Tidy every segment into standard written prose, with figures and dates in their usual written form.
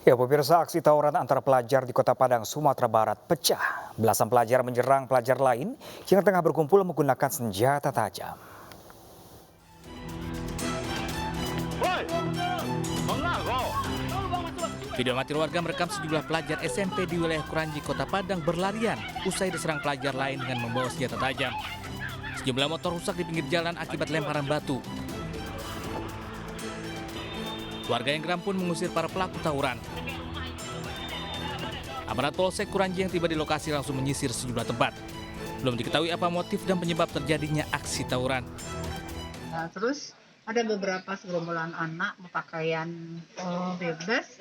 Ya, pemirsa, aksi tawuran antara pelajar di Kota Padang, Sumatera Barat pecah. Belasan pelajar menyerang pelajar lain yang tengah berkumpul menggunakan senjata tajam. Video amatir warga merekam sejumlah pelajar SMP di wilayah Kranji, Kota Padang berlarian usai diserang pelajar lain dengan membawa senjata tajam. Sejumlah motor rusak di pinggir jalan akibat lemparan batu. Warga yang geram pun mengusir para pelaku tawuran. Aparat Polsek Kranji yang tiba di lokasi langsung menyisir sejumlah tempat. Belum diketahui apa motif dan penyebab terjadinya aksi tawuran. Nah, terus ada beberapa segerombolan anak berpakaian bebas,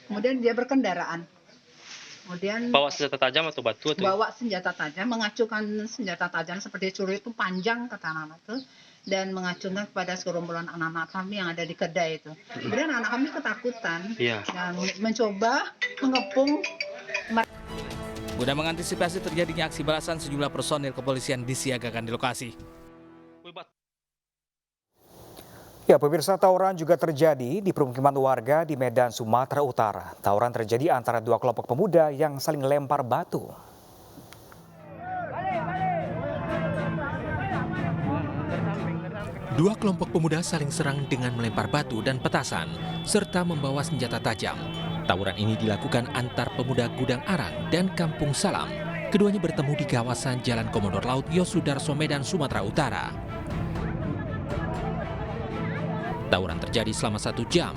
kemudian dia berkendaraan. Kemudian bawa senjata tajam atau batu? Bawa senjata tajam, mengacukan senjata tajam seperti celurit itu panjang kata anak-anak itu, dan mengacungkan kepada segerombolan anak-anak kami yang ada di kedai itu. Kemudian anak kami ketakutan dan mencoba mengepung. Guna mengantisipasi terjadinya aksi balasan, sejumlah personil kepolisian disiagakan di lokasi. Ya, pemirsa, tawuran juga terjadi di permukiman warga di Medan, Sumatera Utara. Tawuran terjadi antara dua kelompok pemuda yang saling lempar batu. Dua kelompok pemuda saling serang dengan melempar batu dan petasan, serta membawa senjata tajam. Tawuran ini dilakukan antar pemuda Gudang Arang dan Kampung Salam. Keduanya bertemu di kawasan Jalan Komodor Laut Yosudarso, Medan, Sumatera Utara. Tawuran terjadi selama 1 jam.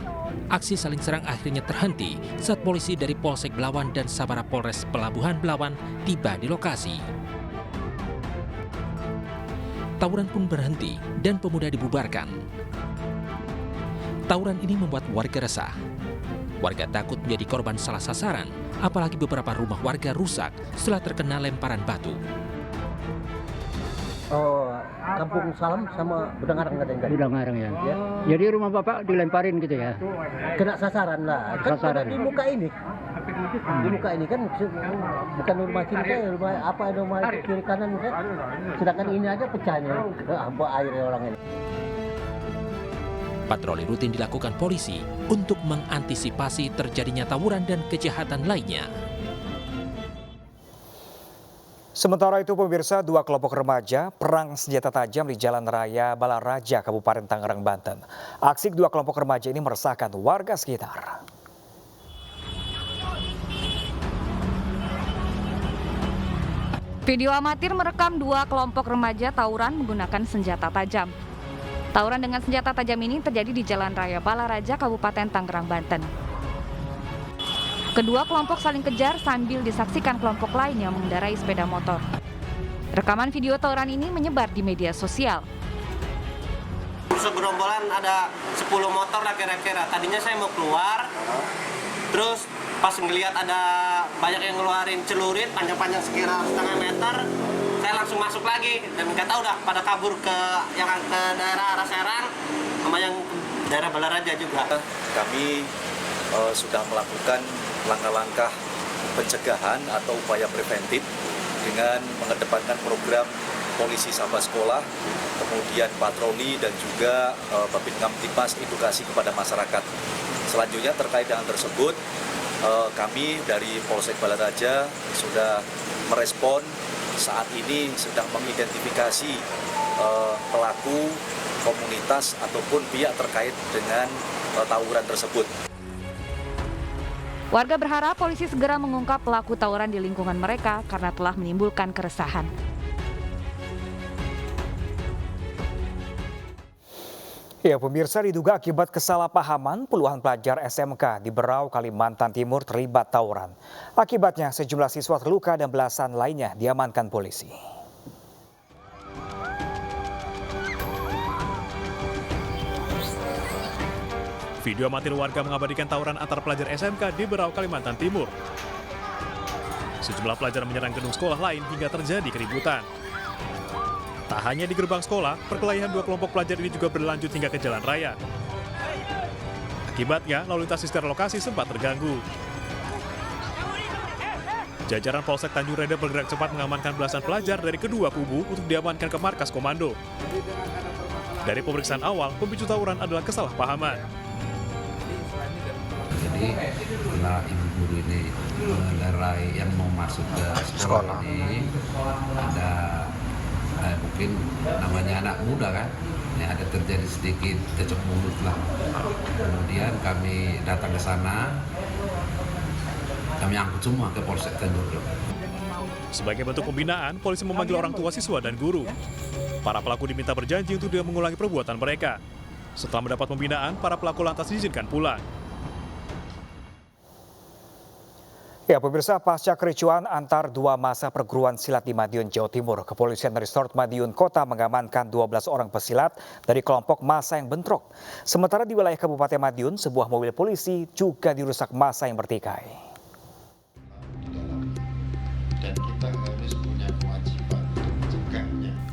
Aksi saling serang akhirnya terhenti saat polisi dari Polsek Belawan dan Sabara Polres Pelabuhan Belawan tiba di lokasi. Tawuran pun berhenti dan pemuda dibubarkan. Tawuran ini membuat warga resah. Warga takut menjadi korban salah sasaran, apalagi beberapa rumah warga rusak setelah terkena lemparan batu. Oh, Kampung Salam sama Gudang Arang katanya. Gudang Arang ya. Jadi rumah Bapak dilemparin gitu ya? Kena sasaran lah. Kan sasaran. Di muka ini. Di muka ini kan bukan rumah kiri saya, rumah kiri kanan saya. Sedangkan ini aja pecahnya. Hampa air orang ini. Patroli rutin dilakukan polisi untuk mengantisipasi terjadinya tawuran dan kejahatan lainnya. Sementara itu, pemirsa, dua kelompok remaja perang senjata tajam di Jalan Raya Balaraja, Kabupaten Tangerang, Banten. Aksi kedua kelompok remaja ini meresahkan warga sekitar. Video amatir merekam dua kelompok remaja tawuran menggunakan senjata tajam. Tawuran dengan senjata tajam ini terjadi di Jalan Raya Balaraja, Kabupaten Tangerang, Banten. Kedua kelompok saling kejar sambil disaksikan kelompok lain yang mengendarai sepeda motor. Rekaman video tawuran ini menyebar di media sosial. Segerombolan ada 10 motor lah kira-kira. Tadinya saya mau keluar, terus pas ngelihat ada banyak yang ngeluarin celurit panjang-panjang sekira setengah meter, saya langsung masuk lagi dan nggak tahu dah pada kabur ke daerah arah Serang sama yang daerah Balaraja juga. Kami sudah melakukan langkah-langkah pencegahan atau upaya preventif dengan mengedepankan program polisi Sapa Sekolah, kemudian patroli dan juga Babin Kamtibmas edukasi kepada masyarakat. Selanjutnya terkait dengan tersebut, kami dari Polsek Balaraja sudah merespon, saat ini sedang mengidentifikasi pelaku komunitas ataupun pihak terkait dengan tawuran tersebut. Warga berharap polisi segera mengungkap pelaku tawuran di lingkungan mereka karena telah menimbulkan keresahan. Ya, pemirsa, diduga akibat kesalahpahaman puluhan pelajar SMK di Berau, Kalimantan Timur terlibat tawuran. Akibatnya sejumlah siswa terluka dan belasan lainnya diamankan polisi. Video amatir warga mengabadikan tawuran antar pelajar SMK di Berau, Kalimantan Timur. Sejumlah pelajar menyerang gedung sekolah lain hingga terjadi keributan. Tak hanya di gerbang sekolah, perkelahian dua kelompok pelajar ini juga berlanjut hingga ke jalan raya. Akibatnya, lalu lintas di sekitar lokasi sempat terganggu. Jajaran Polsek Tanjung Reda bergerak cepat mengamankan belasan pelajar dari kedua kubu untuk diamankan ke markas komando. Dari pemeriksaan awal, pemicu tawuran adalah kesalahpahaman. Jadi Jadi setelah ibu guru ini mengendarai yang mau masuk ke sekolah ini, ada mungkin namanya anak muda kan, ya ada terjadi sedikit cecok mulut lah. Kemudian kami datang ke sana, kami angkut semua ke Polsek Tanjung Priok. Sebagai bentuk pembinaan, polisi memanggil orang tua siswa dan guru. Para pelaku diminta berjanji untuk tidak mengulangi perbuatan mereka. Setelah mendapat pembinaan, para pelaku lantas diizinkan pulang. Ya, pemirsa, pasca kericuan antar dua masa perguruan silat di Madiun, Jawa Timur, Kepolisian Resort Madiun Kota mengamankan 12 orang pesilat dari kelompok massa yang bentrok. Sementara di wilayah Kabupaten Madiun, sebuah mobil polisi juga dirusak massa yang bertikai.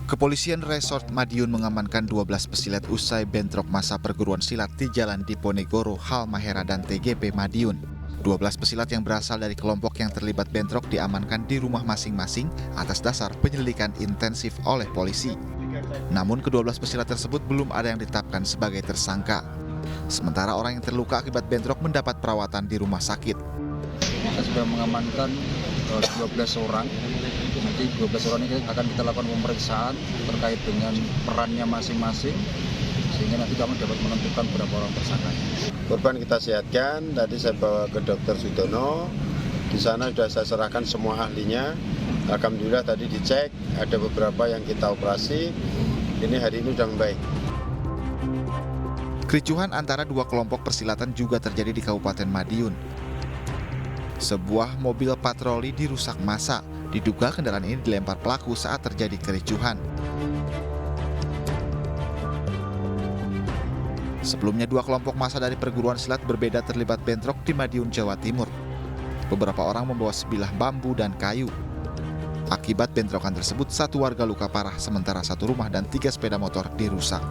Kepolisian Resort Madiun mengamankan 12 pesilat usai bentrok massa perguruan silat di Jalan Diponegoro, Halmahera, dan TGP Madiun. 12 pesilat yang berasal dari kelompok yang terlibat bentrok diamankan di rumah masing-masing atas dasar penyelidikan intensif oleh polisi. Namun ke-12 pesilat tersebut belum ada yang ditetapkan sebagai tersangka. Sementara orang yang terluka akibat bentrok mendapat perawatan di rumah sakit. Kita sudah mengamankan 12 orang. Nanti 12 orang ini akan kita lakukan pemeriksaan terkait dengan perannya masing-masing, sehingga nanti kami dapat menentukan berapa orang tersangkanya. Korban kita sehatkan, tadi saya bawa ke Dr. Sudono, di sana sudah saya serahkan semua ahlinya. Alhamdulillah tadi dicek, ada beberapa yang kita operasi, ini hari ini sudah membaik. Kericuhan antara dua kelompok persilatan juga terjadi di Kabupaten Madiun. Sebuah mobil patroli dirusak massa, diduga kendaraan ini dilempar pelaku saat terjadi kericuhan. Sebelumnya dua kelompok massa dari perguruan silat berbeda terlibat bentrok di Madiun, Jawa Timur. Beberapa orang membawa sebilah bambu dan kayu. Akibat bentrokan tersebut, satu warga luka parah, sementara satu rumah dan 3 sepeda motor dirusak.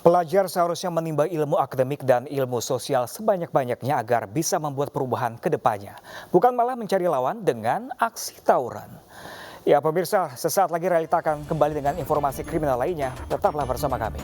Pelajar seharusnya menimba ilmu akademik dan ilmu sosial sebanyak-banyaknya agar bisa membuat perubahan ke depannya. Bukan malah mencari lawan dengan aksi tawuran. Ya pemirsa, sesaat lagi Realita akan kembali dengan informasi kriminal lainnya. Tetaplah bersama kami.